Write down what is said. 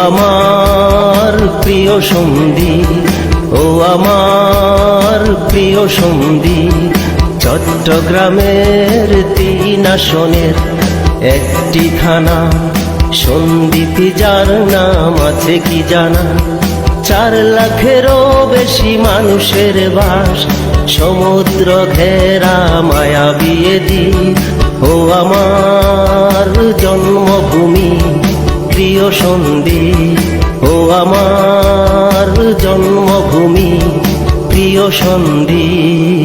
আমার প্রিয় সন্ধি, ও আমার প্রিয় সন্ধি, চট্টগ্রামের 3 আসনের একটি থানা সন্দ্বীপে, যার নাম আছে কি জানা? 4 লাখেরও বেশি মানুষের বাস, সমুদ্র ঘেরা মায়াবী দ্বীপ। ও আমার জন্মভূমি প্রিয় সন্দ্বীপ, ও আমার জন্মভূমি প্রিয় সন্দ্বীপ।